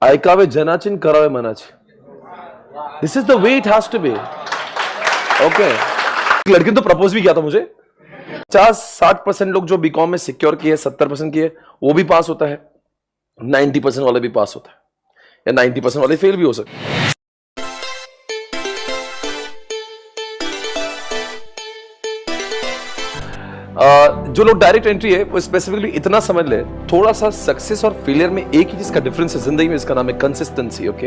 ऐकावे जनाची करावे मनाची. This is the way it has to be. Okay. लड़की ने तो प्रपोज भी किया था मुझे. 50-60% लोग जो बीकॉम में सिक्योर किए, 70% किए, वो भी पास होता है. 90% वाले भी पास होता है, या 90% वाले फेल भी हो सकते हैं. जो लोग डायरेक्ट एंट्री है वो स्पेसिफिकली इतना समझ ले, थोड़ा सा सक्सेस और फेलियर में एक ही चीज का डिफरेंस है जिंदगी में, इसका नाम है consistency. Okay.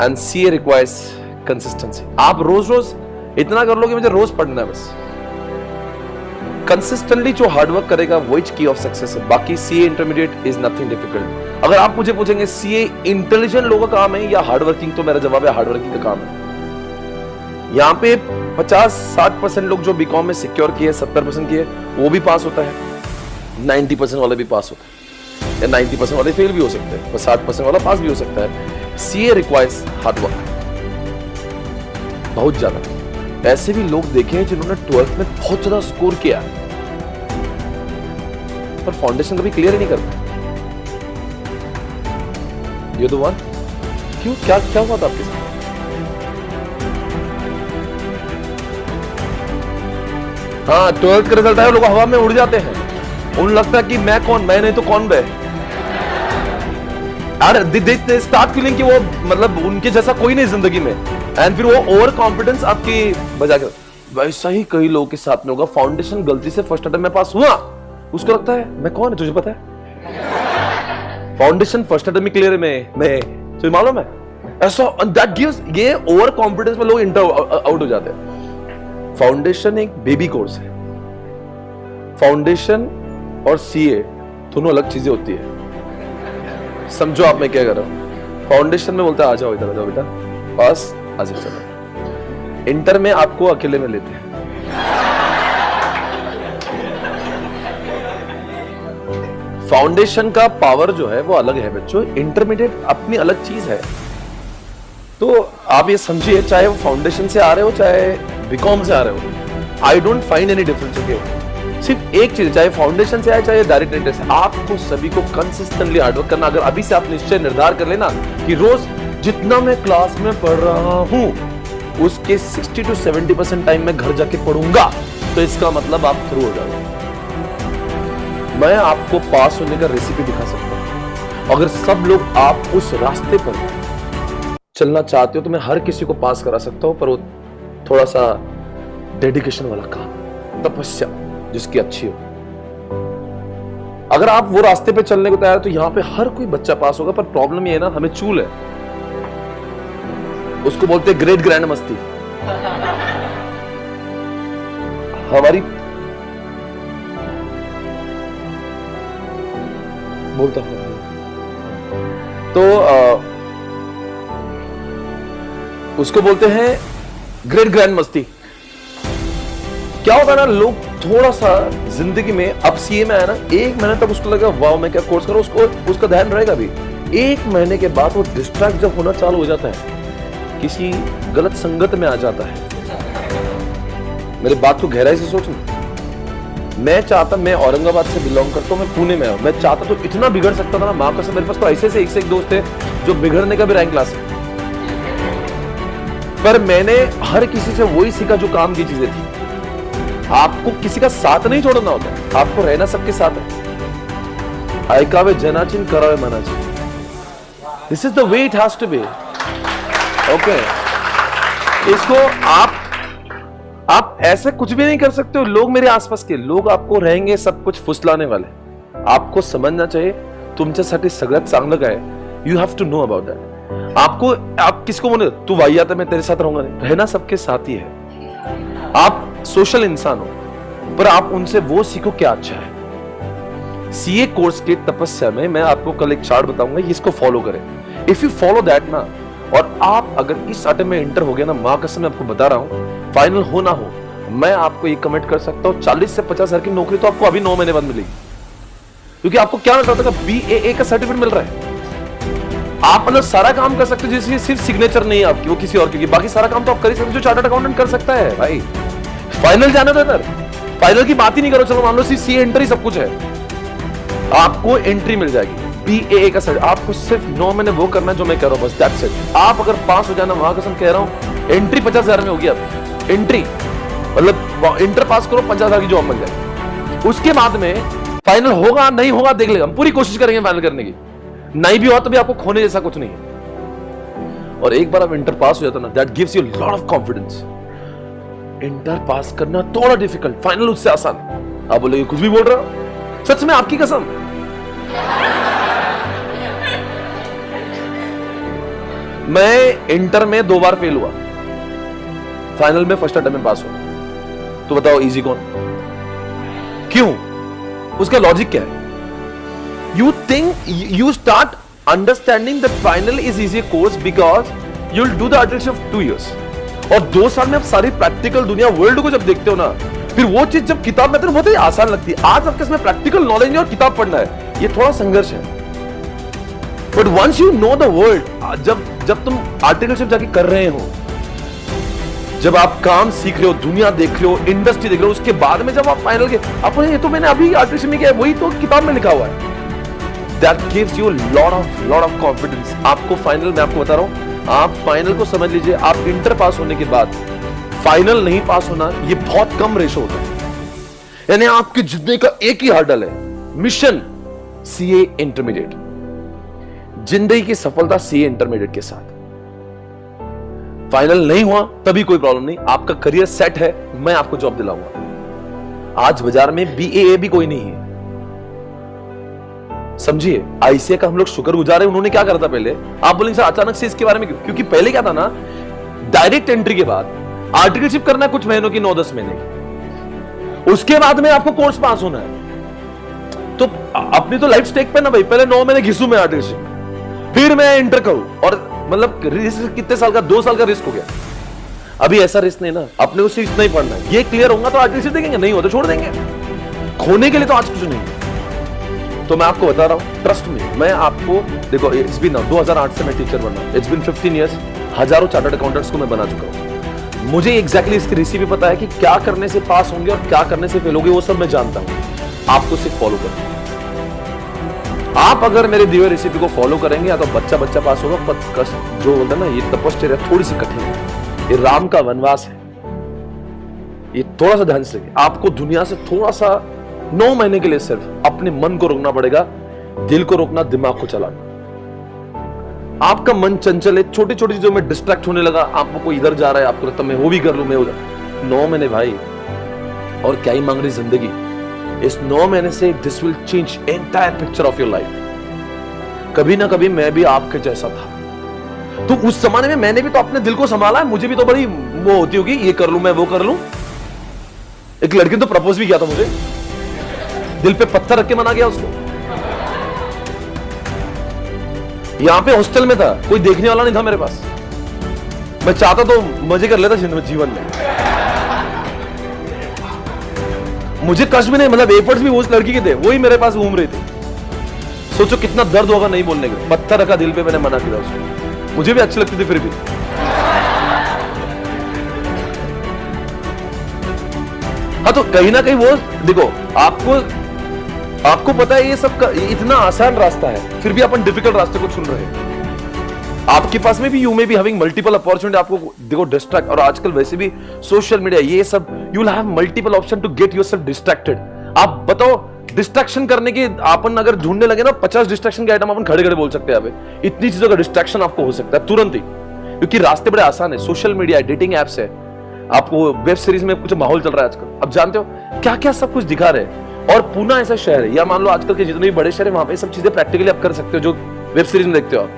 And CA requires consistency. आप रोज रोज इतना कर लो कि मुझे रोज पढ़ना है बस. कंसिस्टेंटली जो हार्डवर्क करेगा वही की ऑफ सक्सेस है. बाकी CA intermediate is nothing difficult. अगर आप मुझे पूछेंगे सीए इंटेलिजेंट लोगों का काम है या हार्डवर्किंग, तो मेरा जवाब है हार्डवर्किंग का काम है. यहाँ पे 50-60% लोग जो बीकॉम में सिक्योर किए, 70% किए, वो भी पास होता है. 90% वाले भी पास होता है, या 90% वाले फेल भी हो सकते हैं, पर 60% वाला पास भी हो सकता है. सीए रिक्वायर्स हार्डवर्क बहुत ज्यादा. ऐसे भी लोग देखे हैं जिन्होंने 12th में बहुत ज्यादा स्कोर किया पर फाउंडेशन कभी क्लियर ही नहीं करते. ये तो वन क्यों, क्या क्या हुआ था आपके साथ? हाँ, 12th का रिजल्ट आया, लोग हवा में उड़ जाते हैं. उन्हें लगता है कि मैं कौन, मैं नहीं तो कौन बे. अरे स्टार्ट फीलिंग कि वो मतलब उनके जैसा कोई नहीं जिंदगी में, एंड फिर वो ओवर कॉन्फिडेंस आपकी बजा कर. वैसा ही कई लोगों के साथ में होगा. फाउंडेशन गलती से फर्स्ट अटेम्प्ट में पास हुआ, उसको लगता है मैं कौन है, तुझे पता है? फाउंडेशन फर्स्ट अटेम्प्ट में क्लियर है, मैं तुझे मालूम है ऐसा. दैट गिव्स, ये ओवर कॉन्फिडेंस में लोग इंटर आउट हो जाते हैं. फाउंडेशन एक बेबी कोर्स है. फाउंडेशन और सीए दोनों अलग चीजें होती है. समझो आप मैं क्या कर रहा हूं. फाउंडेशन में बोलता है आ जाओ इधर, आ जाओ बेटा, पास आ जाओ, चलो. इंटर में आपको अकेले में लेते हैं. फाउंडेशन का पावर जो है वो अलग है बच्चों. इंटरमीडिएट अपनी अलग चीज है. तो आप ये समझिए, चाहे वो फाउंडेशन से आ रहे हो चाहे बीकॉम से आ रहे हो, I don't find any difference. Okay, सिर्फ एक चीज, चाहे फाउंडेशन से आए चाहे डायरेक्ट एंट्री से, आपको सभी को कंसिस्टेंटली हार्डवर्क करना. अगर अभी से आप निश्चय निर्धार कर लेना कि रोज जितना मैं क्लास में पढ़ रहा हूं उसके 60 to 70% टाइम मैं घर जाके पढ़ूंगा, तो इसका मतलब आप थ्रू हो जाओगे. मैं आपको पास होने का रेसिपी दिखा सकता हूं. अगर सब लोग आप उस रास्ते पर चलना चाहते हो तो मैं हर किसी को पास करा सकता हूं, पर वो थोड़ा सा डेडिकेशन वाला काम, तपस्या जिसकी अच्छी हो. अगर आप वो रास्ते पे चलने को तैयार हो तो यहां पे हर कोई बच्चा पास होगा. पर प्रॉब्लम ये है ना, हमें चूल है, उसको बोलते हैं ग्रेट ग्रैंड मस्ती. हमारी बोलता हूं तो उसको बोलते हैं ग्रेट ग्रैंड मस्ती. क्या होता है ना, लोग थोड़ा सा जिंदगी में, अब सीए में आया ना, 1 महीने तक उसको लगा वाह मैं क्या कोर्स करूं, उसका ध्यान रहेगा भी. 1 महीने के बाद वो डिस्ट्रैक्ट जब होना चालू हो जाता है, किसी गलत संगत में आ जाता है. मेरे बात को गहराई से सोचना. मैं चाहता, मैं औरंगाबाद से बिलोंग करता हूं, मैं पुणे में हूं. मैं चाहता तो इतना बिगड़ सकता था ना, मां कसम. मेरे पास तो ऐसे से एक दोस्त है जो बिगड़ने का भी रैंक ला सकते, पर मैंने हर किसी से वही सीखा जो काम की चीजें थी. आपको किसी का साथ नहीं छोड़ना होता, आपको रहना सबके साथ है. ऐकावे जनाची करावे मनाची. This is the way it has to be. Okay. इसको आप ऐसे कुछ भी नहीं कर सकते हो. लोग, मेरे आसपास के लोग आपको रहेंगे सब कुछ फुसलाने वाले. आपको समझना चाहिए तुमच्यासाठी सगळ्यात चांगलं काय. You have to know about that. आप किसको बोले तू वाहियात है मैं तेरे साथ रहूंगा, नहीं. रहना सबके साथ ही है. आप सोशल इंसान हो, पर आप उनसे वो सीखो क्या अच्छा है. सीए कोर्स के तपस्या में मैं आपको कल एक चार्ट बताऊंगा, इसको फॉलो करें. इफ यू फॉलो दैट ना, और आप अगर इस अटेम्प्ट में इंटर हो गया ना, मां कसम मैं आपको बता रहा हूं, फाइनल हो ना हो, मैं आपको ये कमिट कर सकता हूं 40 से 50 हजार की नौकरी तो आपको अभी 9 महीने बाद मिलेगी. क्योंकि आपको क्या लगता था, BAA का सर्टिफिकेट मिल रहा है. आप मतलब सारा काम कर सकते हो, जिसकी सिर्फ सिग्नेचर नहीं है आपकी, वो किसी और की. बाकी सारा काम तो आप कर ही सकते हो जो चार्टर्ड अकाउंटेंट कर सकता है भाई. फाइनल जाना था इधर, फाइनल की बात ही नहीं करो. चलो मान लो सीए एंट्री सब कुछ है, आपको एंट्री मिल जाएगी. BAA का सर्टिफिकेट, आपको सिर्फ 9 महीने वो करना है जो मैं कह रहा हूं, बस दैट्स इट। आप अगर पास हो जाना, वहां कसम कह रहा हूं, एंट्री 50,000 में होगी। आप एंट्री मतलब इंटर पास करो, 50,000 की जॉब मिल जाए। उसके बाद में फाइनल होगा नहीं होगा देख लेगा, हम पूरी कोशिश करेंगे फाइनल करने की। नहीं भी हुआ तो भी आपको खोने जैसा कुछ नहीं है। और एक बार आप इंटर पास हो जाता ना, that gives you lot of confidence. Inter pass करना थोड़ा डिफिकल्ट, फाइनल उससे आसान। आप बोलोगे कुछ भी बोल रहे हो, सच में आपकी कसम। मैं इंटर में 2 बार फेल हुआ, फाइनल में फर्स्ट अटेम्प्ट में पास हुआ। तो बताओ इजी कौन? क्यों? उसका लॉजिक क्या है? You think you start understanding that final is easy course because you'll do the article of 2 years. और 2 साल में आप सारी प्रैक्टिकल दुनिया वर्ल्ड को जब देखते हो ना, फिर वो चीज जब किताब में तो बहुत ही आसान लगती है। आज आपके इसमें प्रैक्टिकल नॉलेज नहीं और किताब पढ़ना है, ये थोड़ा संघर्ष है। But once you know the world, जब तुम आर्टिकलशिप जाके कर रहे हो, जब आप काम सीख रहे हो, दुनिया देख रहे हो, इंडस्ट्री देख रहे हो, उसके बाद में जब आप फाइनल के आप ये तो मैंने अभी आर्टिकलशिप में किया, वही तो किताब में लिखा हुआ है। That gives you lot of confidence. आपको फाइनल, मैं आपको बता रहा हूं, आप फाइनल को समझ लीजिए, आप इंटर पास होने के बाद फाइनल नहीं पास होना, ये बहुत कम रेशो होता है। यानी आपके जीतने का एक ही हर्डल है, मिशन CA इंटरमीडिएट। जिंदगी की सफलता CA इंटरमीडिएट के साथ। फाइनल नहीं हुआ तभी कोई प्रॉब्लम नहीं, आपका करियर सेट है, मैं आपको जॉब दिलाऊंगा। आज बाजार में BAA भी कोई नहीं है, समझिए। ICA का हम लोग शुक्रगुजार है, उन्होंने क्या करा था पहले। आप बोलेंगे सर अचानक से इसके बारे में क्यों? क्योंकि पहले क्या था ना, डायरेक्ट एंट्री के बाद आर्टिकलशिप करना है कुछ महीनों की, 9-10 महीने की, उसके बाद में आपको कोर्स पास होना है। तो अपनी तो लाइफ स्टेक पे ना भाई, पहले 9 महीने घिसू मैं आर्टिकलशिप, फिर मैं इंटर करूं, और मतलब रिस्क कितने साल का, 2 साल का रिस्क हो गया। अभी ऐसा रिस्क नहीं ना, अपने उससे इतना ही पढ़ना है। ये क्लियर होगा तो आर्टिकलशिप देखेंगे, नहीं हो तो छोड़ देंगे। खोने के लिए तो आज कुछ नहीं। तो मैं आपको बता रहा हूं, ट्रस्ट में, मैं आपको देखो, इट्स बीन 2008 से मैं टीचर बन रहा हूं, इट्स बीन 15 इयर्स, हजारों चार्टर्ड अकाउंटेंट्स को मैं बना चुका हूं। मुझे एग्जैक्टली इसकी रेसिपी पता है कि क्या करने से पास होंगे और क्या करने से फेल होंगे, वो सब मैं जानता हूं। आपको सिर्फ फॉलो करना। आप अगर मेरे दिए हुए रेसिपी को फॉलो करेंगे, या तो बच्चा पास होगा, जो बोलते हैं ना, ये तपस्या थोड़ी सी कठिन है, ये राम का वनवास है, ये थोड़ा सा ध्यान से। आपको दुनिया से थोड़ा सा 9 महीने के लिए सिर्फ अपने मन को रोकना पड़ेगा, दिल को रोकना, दिमाग को चलाना। आपका मन चंचल है, छोटी छोटी चीजों में डिस्ट्रैक्ट होने लगा, आपको कोई इधर जा रहा है, आपको लगता है मैं वो भी कर लूं, मैं उधर। 9 महीने भाई, और क्या ही मांग रही जिंदगी। इस 9 महीने से this will change entire picture of your life. कभी ना कभी मैं भी आपके जैसा था, तो उस जमाने में मैंने भी तो अपने दिल को संभाला है। मुझे भी तो बड़ी वो होती होगी, ये कर लूं मैं, वो कर लूं। एक लड़की ने तो प्रपोज भी किया था मुझे, दिल पे पत्थर रख के मना गया उसको। यहां पे हॉस्टल में था, कोई देखने वाला नहीं था मेरे पास। मैं चाहता तो मजे कर लेता जीवन में, मुझे कष्ट भी नहीं, मतलब एफर्ट्स भी उस लड़की के थे, वही मेरे पास घूम रही थी। सोचो कितना दर्द होगा नहीं बोलने का। पत्थर रखा दिल पे, मैंने मना किया उसको। मुझे भी अच्छी लगती थी फिर भी। हाँ, तो कहीं ना कहीं वो देखो, आपको पता है ये सब इतना आसान रास्ता है, फिर भी अपन डिफिकल्ट रास्ते को चुन रहे हैं। आपके पास में भी you may be having multiple opportunity, आपको देखो डिस्ट्रैक्ट, और आजकल वैसे भी सोशल मीडिया ये सब, you will have multiple option to get yourself distracted. आप बताओ, डिस्ट्रैक्शन करने के अपन अगर ढूंढने लगे ना, 50 डिस्ट्रैक्शन के आइटम अपन खड़े खड़े बोल सकते हैं। यहाँ इतनी चीजों का डिस्ट्रैक्शन आपको हो सकता है तुरंत ही, क्योंकि रास्ते बड़े आसान है। सोशल मीडिया, डेटिंग एप्स है, आपको वेब सीरीज में कुछ माहौल चल रहा है आजकल, अब जानते हो क्या क्या सब कुछ दिखा रहे हैं। और पुणे ऐसा शहर है, या मान लो आजकल के जितने भी बड़े शहर है, वहां पे सब चीजें प्रैक्टिकली आप कर सकते हो जो वेब सीरीज में देखते हो आप।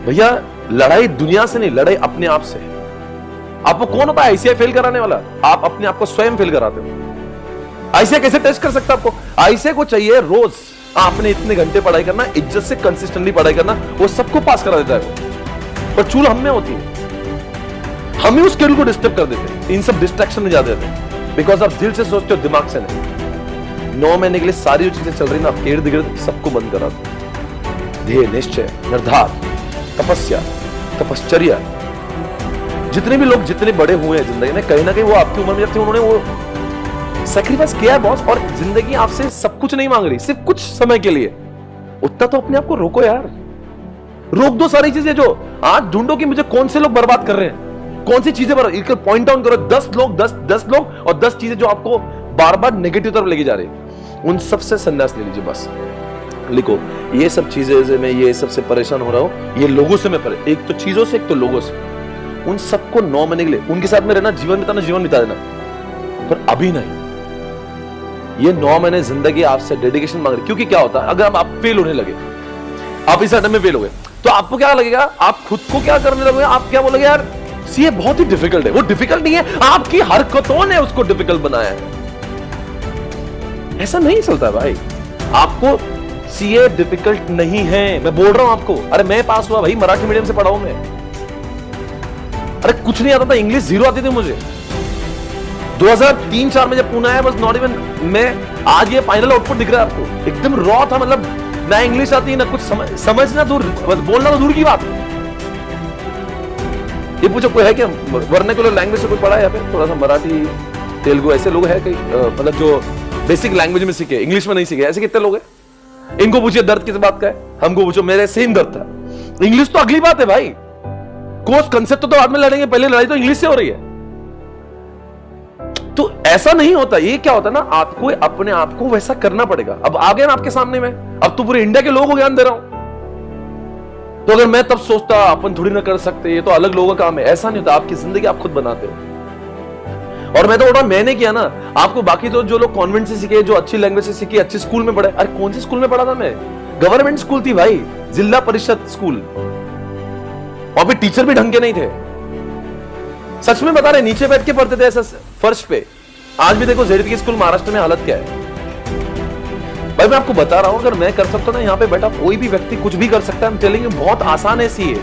भैया, लड़ाई दुनिया से नहीं, लड़ाई अपने आप से। आपको कौन होता है ICA फेल कराने वाला? आप अपने आप को स्वयं फेल कराते हो। ICA कैसे टेस्ट कर सकता है आपको? ICA को चाहिए रोज आपने इतने घंटे पढ़ाई करना, इज्जत से कंसिस्टेंटली पढ़ाई करना, वो सबको पास करा देता है। पर चूल हम में होती है, हम ही उस स्केड्यूल को डिस्टर्ब कर देते हैं, इन सब डिस्ट्रैक्शन में जा देते हैं, बिकॉज आप दिल से सोचते हो, दिमाग से नहीं। 9 महीने के लिए सारी जो चीजें चल रही ना, आप इर्द गिर्द सबको बंद करा दो। ध्येय, निश्चय, निर्धार, तपस्या, तपश्चर्या। जितने भी लोग जितने बड़े हुए हैं जिंदगी में, कहीं ना कहीं वो आपकी उम्र में जब थे, उन्होंने सेक्रीफाइस किया है बॉस, और जिंदगी आपसे सब कुछ नहीं मांग रही, सिर्फ कुछ समय के लिए। उतना तो अपने आप को रोको यार, रोक दो सारी चीजें। जो आज ढूंढो कि मुझे कौन से लोग बर्बाद कर रहे हैं, कौन सी चीजें पर पॉइंट आउट करो। 10 लोग 10 लोग और 10 चीजें जो आपको बार बार नेगेटिव तरफ लेके जा रही है, उन सब से संन्यास ले लीजिए। बस लिखो, ये सब चीजें से मैं ये सबसे परेशान हो रहा हूं, ये लोगों से मैं एक तो चीजों से, एक तो लोगों से। उन सबको 9 महीने के लिए उनके साथ में रहना, जीवन बिता देना, पर अभी नहीं। ये 9 महीने जिंदगी आपसे डेडिकेशन मांग रही। क्योंकि क्या होता है, अगर आप फेल होने लगे, आप इस अटेम्प्ट में फेल हो गए, तो आपको क्या लगेगा, आप खुद को क्या करने लगोगे, आप क्या बोलोगे, यार सीए बहुत ही डिफिकल्ट है। वो डिफिकल्ट नहीं है, आपकी हरकतों ने उसको डिफिकल्ट बनाया है। ऐसा नहीं चलता भाई। आपको सीए डिफिकल्ट नहीं है, मैं बोल रहा हूं आपको। अरे मैं पास हुआ भाई, मराठी मीडियम से पढ़ा हूं मैं। अरे कुछ नहीं आता था, इंग्लिश 0 आती थी मुझे। 2003-4 में जब पुणे आया, बस नॉट इवन। मैं आज ये फाइनल आउटपुट दिख रहा है आपको, एकदम रॉ था। मतलब ना इंग्लिश आती, ना कुछ समझना दूर, बोलना तो दूर की बात। ये पूछो कोई है क्या वर्नाक्युलर लैंग्वेज से कोई पढ़ा है यहाँ पे? थोड़ा सा मराठी, तेलुगु, ऐसे लोग हैं कई, मतलब जो बेसिक लैंग्वेज में सीखे, इंग्लिश में नहीं सीखे, ऐसे कितने लोग हैं? इनको पूछिए दर्द किस बात का है, हमको पूछो मेरे सेम दर्द था। इंग्लिश तो अगली बात है भाई, कोर्स कंसेप्ट तो बाद में लड़ेंगे, पहले लड़ाई तो इंग्लिश से हो रही है। तो ऐसा नहीं होता। ये क्या होता है ना, आपको अपने आप को वैसा करना पड़ेगा। अब आ गया ना आपके सामने में, अब तो पूरे इंडिया के लोगों को ज्ञान दे रहा हूं। तो अगर मैं तब सोचता अपन थोड़ी ना कर सकते, ये तो अलग लोगों का काम है, ऐसा नहीं होता। आपकी जिंदगी आप खुद बनाते हो। और मैं तो बोल रहा, मैंने किया ना, आपको बाकी तो जो लोग कॉन्वेंट से सीखे, जो अच्छी लैंग्वेज से सीखे, अच्छे स्कूल में पढ़े। अरे कौन से स्कूल में पढ़ा था मैं? गवर्नमेंट स्कूल थी भाई, जिला परिषद स्कूल, और भी टीचर भी ढंग के नहीं थे। सच में बता रहे, नीचे बैठ के पढ़ते थे ऐसा फर्श पे। आज भी देखो जेडपी स्कूल महाराष्ट्र में हालत क्या है भाई। मैं आपको बता रहा हूं, अगर मैं कर सकता हूं ना, यहाँ पे बैठा कोई भी व्यक्ति कुछ भी कर सकता है। I'm telling you, बहुत आसान है सीए।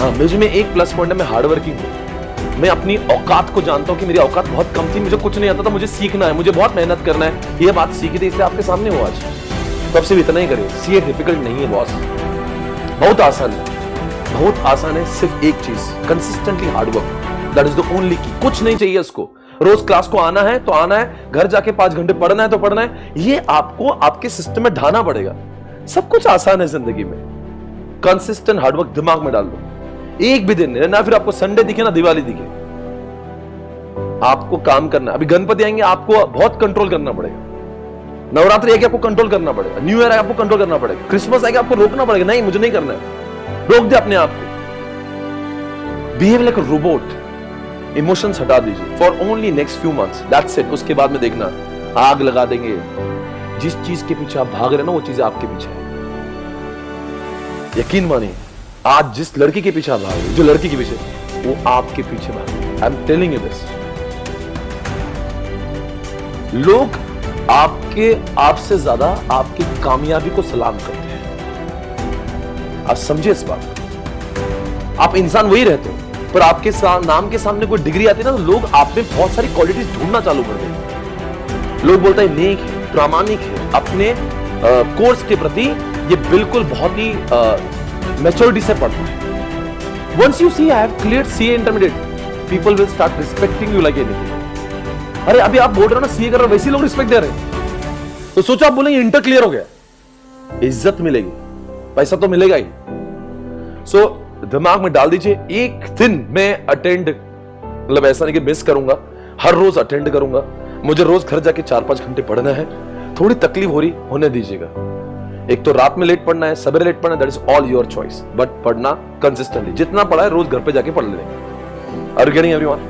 हाँ, मुझे में एक प्लस पॉइंट है, मैं हार्ड वर्किंग हूं। मैं अपनी औकात को जानता हूं कि मेरी औकात बहुत कम थी, मुझे कुछ नहीं आता था, मुझे सीखना है, मुझे बहुत मेहनत करना है। ये बात सीखी थी, इसलिए आपके सामने हूं आज। तो अब सिर्फ इतना ही करिए। सीए डिफिकल्ट नहीं है बॉस, बहुत आसान है, बहुत आसान है। सिर्फ एक चीज, consistently hard work, that is the only की। कुछ नहीं चाहिए उसको। रोज क्लास को आना है तो आना है, घर जाके 5 घंटे पढ़ना है तो पढ़ना है। ये आपको आपके सिस्टम में ढाना पड़ेगा। सब कुछ आसान है जिंदगी में। कंसिस्टेंट हार्डवर्क दिमाग में डाल दो। एक भी दिन ना, फिर आपको संडे दिखे ना दिवाली दिखे, आपको काम करना। अभी गणपति आएंगे, आपको बहुत कंट्रोल करना पड़ेगा। नवरात्रि आएगी, आपको कंट्रोल करना पड़ेगा। न्यू ईयर आएगा, आपको कंट्रोल करना पड़ेगा। क्रिसमस आएगा, आपको रोकना पड़ेगा, नहीं मुझे नहीं करना है। रोक दे अपने आप को। Behave like a robot. Emotions हटा दीजिए for only next few months, that's it. उसके बाद में देखना, आग लगा देंगे। जिस चीज के पीछे आप भाग रहे ना, वो चीज आपके पीछे है। यकीन मानिए, आज जिस लड़की के पीछे आप भाग रहे, जो लड़की के पीछे, वो आपके पीछे भाग रहे। I am telling you this. लोग आपसे ज्यादा आपकी कामयाबी को सलाम करते हैं। आप समझिए इस बात को। आप इंसान वही रहते हो, पर आपके नाम के सामने कोई डिग्री आती है ना, तो लोग आप में बहुत सारी क्वालिटीज ढूंढना चालू कर देते। लोग बोलते हैं नेक है, प्रामाणिक है, अपने कोर्स के प्रति ये बिल्कुल बहुत ही मैच्योरिटी से पढ़ता है। Once you see I have cleared CA intermediate, people will start respecting you like anything. अरे अभी आप बोल रहे हो ना सीए कर रहे हो, वैसे लोग रिस्पेक्ट दे रहे हैं। तो सोचो आप बोलेंगे इंटर क्लियर हो गया, इज्जत मिलेगी, पैसा तो मिलेगा ही। सो दिमाग में डाल दीजिए, एक दिन मैं अटेंड, मतलब ऐसा नहीं कि मिस करूंगा, हर रोज अटेंड करूंगा। मुझे रोज घर जाके 4-5 घंटे पढ़ना है। थोड़ी तकलीफ हो रही, होने दीजिएगा। एक तो रात में लेट पढ़ना है, सवेरे लेट पढ़ना है, that is all your choice, but पढ़ना कंसिस्टेंटली। जितना पढ़ा है रोज घर पे जाके पढ़ लेंगे। Are you getting everyone?